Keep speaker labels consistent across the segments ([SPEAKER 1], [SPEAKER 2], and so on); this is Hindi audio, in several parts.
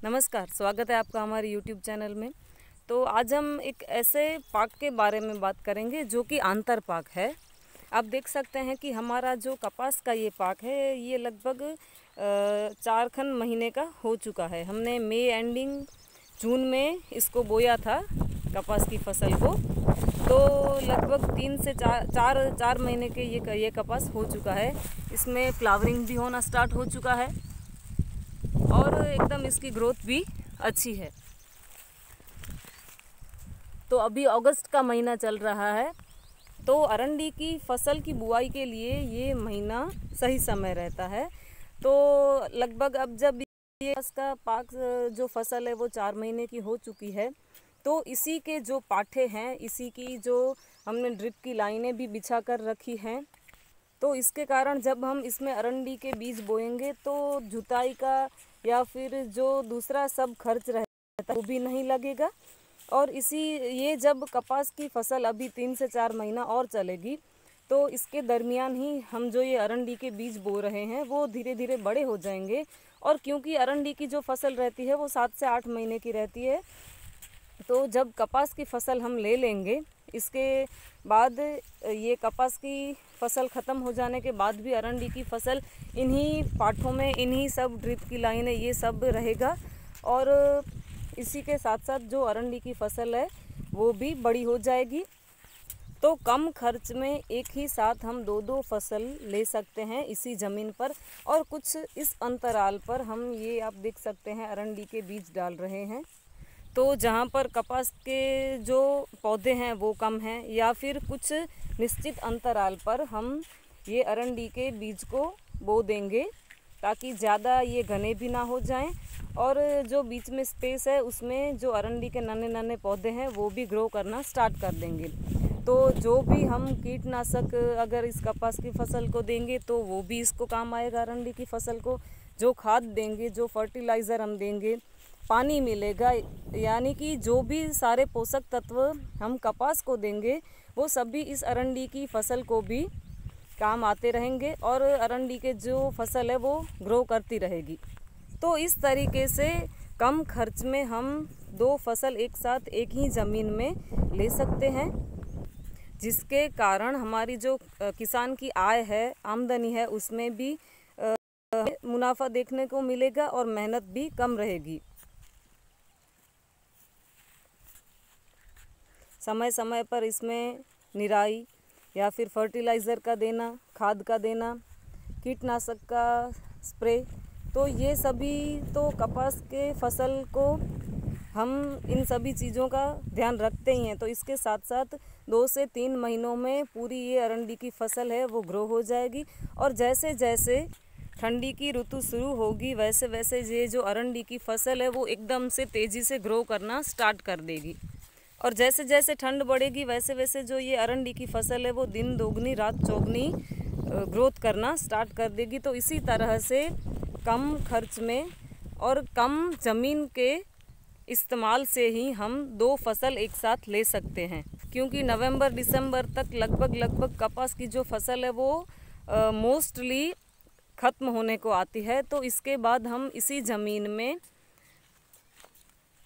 [SPEAKER 1] नमस्कार, स्वागत है आपका हमारे यूट्यूब चैनल में। तो आज हम एक ऐसे पाक के बारे में बात करेंगे जो कि आंतर पाक है। आप देख सकते हैं कि हमारा जो कपास का ये पाक है ये लगभग 4 महीने का हो चुका है। हमने मई एंडिंग जून में इसको बोया था कपास की फसल को, तो लगभग 3 से 4 महीने के ये कपास हो चुका है। इसमें फ्लावरिंग भी होना स्टार्ट हो चुका है और एकदम इसकी ग्रोथ भी अच्छी है। तो अभी अगस्त का महीना चल रहा है, तो अरंडी की फसल की बुआई के लिए ये महीना सही समय रहता है। तो लगभग अब जब ये इसका पाक जो फसल है वो 4 महीने की हो चुकी है, तो इसी के जो पाठे हैं, इसी की जो हमने ड्रिप की लाइनें भी बिछा कर रखी हैं, तो इसके कारण जब हम इसमें अरंडी के बीज बोएंगे तो जुताई का या फिर जो दूसरा सब खर्च रहता है वो भी नहीं लगेगा। और ये जब कपास की फसल अभी 3 से 4 महीना और चलेगी, तो इसके दरमियान ही हम जो ये अरंडी के बीज बो रहे हैं वो धीरे धीरे बड़े हो जाएंगे। और क्योंकि अरंडी की जो फसल रहती है वो 7 से 8 महीने की रहती है, तो जब कपास की फसल हम ले लेंगे, इसके बाद ये कपास की फसल ख़त्म हो जाने के बाद भी अरंडी की फसल इन्हीं पाठों में, इन्हीं सब ड्रिप की लाइनें, ये सब रहेगा। और इसी के साथ साथ जो अरंडी की फसल है वो भी बड़ी हो जाएगी। तो कम खर्च में एक ही साथ हम 2-2 फसल ले सकते हैं इसी ज़मीन पर। और कुछ इस अंतराल पर हम ये आप देख सकते हैं अरंडी के बीज डाल रहे हैं। तो जहाँ पर कपास के जो पौधे हैं वो कम हैं, या फिर कुछ निश्चित अंतराल पर हम ये अरंडी के बीज को बो देंगे ताकि ज़्यादा ये घने भी ना हो जाएं, और जो बीच में स्पेस है उसमें जो अरंडी के नन्हे नन्हे पौधे हैं वो भी ग्रो करना स्टार्ट कर देंगे। तो जो भी हम कीटनाशक अगर इस कपास की फसल को देंगे तो वो भी इसको काम आएगा अरंडी की फसल को। जो खाद देंगे, जो फर्टिलाइज़र हम देंगे, पानी मिलेगा, यानी कि जो भी सारे पोषक तत्व हम कपास को देंगे वो सभी इस अरंडी की फसल को भी काम आते रहेंगे और अरंडी के जो फसल है वो ग्रो करती रहेगी। तो इस तरीके से कम खर्च में हम 2 फसल एक साथ एक ही ज़मीन में ले सकते हैं, जिसके कारण हमारी जो किसान की आय है, आमदनी है, उसमें भी मुनाफा देखने को मिलेगा और मेहनत भी कम रहेगी। समय समय पर इसमें निराई या फिर फर्टिलाइज़र का देना, खाद का देना, कीटनाशक का स्प्रे, तो ये सभी तो कपास के फसल को हम इन सभी चीज़ों का ध्यान रखते ही हैं। तो इसके साथ साथ 2 से 3 महीनों में पूरी ये अरंडी की फसल है वो ग्रो हो जाएगी। और जैसे जैसे ठंडी की ऋतु शुरू होगी वैसे वैसे ये जो अरंडी की फसल है वो एकदम से तेज़ी से ग्रो करना स्टार्ट कर देगी। और जैसे जैसे ठंड बढ़ेगी वैसे वैसे जो ये अरंडी की फसल है वो दिन दोगुनी रात चौगुनी ग्रोथ करना स्टार्ट कर देगी। तो इसी तरह से कम खर्च में और कम ज़मीन के इस्तेमाल से ही हम 2 फसल एक साथ ले सकते हैं, क्योंकि नवंबर दिसंबर तक लगभग कपास की जो फसल है वो मोस्टली ख़त्म होने को आती है। तो इसके बाद हम इसी ज़मीन में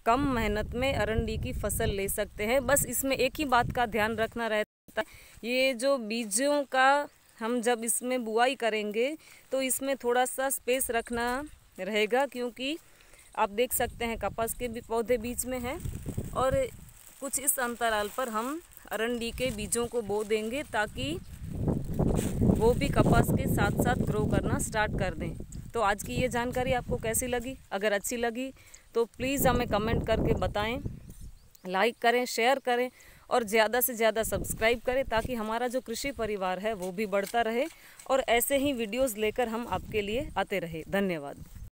[SPEAKER 1] कम मेहनत में अरंडी की फसल ले सकते हैं। बस इसमें एक ही बात का ध्यान रखना रहता है, ये जो बीजों का हम जब इसमें बुआई करेंगे तो इसमें थोड़ा सा स्पेस रखना रहेगा, क्योंकि आप देख सकते हैं कपास के भी पौधे बीच में हैं और कुछ इस अंतराल पर हम अरंडी के बीजों को बो देंगे ताकि वो भी कपास के साथ साथ ग्रो करना स्टार्ट कर दें। तो आज की ये जानकारी आपको कैसी लगी? अगर अच्छी लगी तो प्लीज़ हमें कमेंट करके बताएं, लाइक करें, शेयर करें और ज़्यादा से ज़्यादा सब्सक्राइब करें, ताकि हमारा जो कृषि परिवार है वो भी बढ़ता रहे और ऐसे ही वीडियोस लेकर हम आपके लिए आते रहे। धन्यवाद।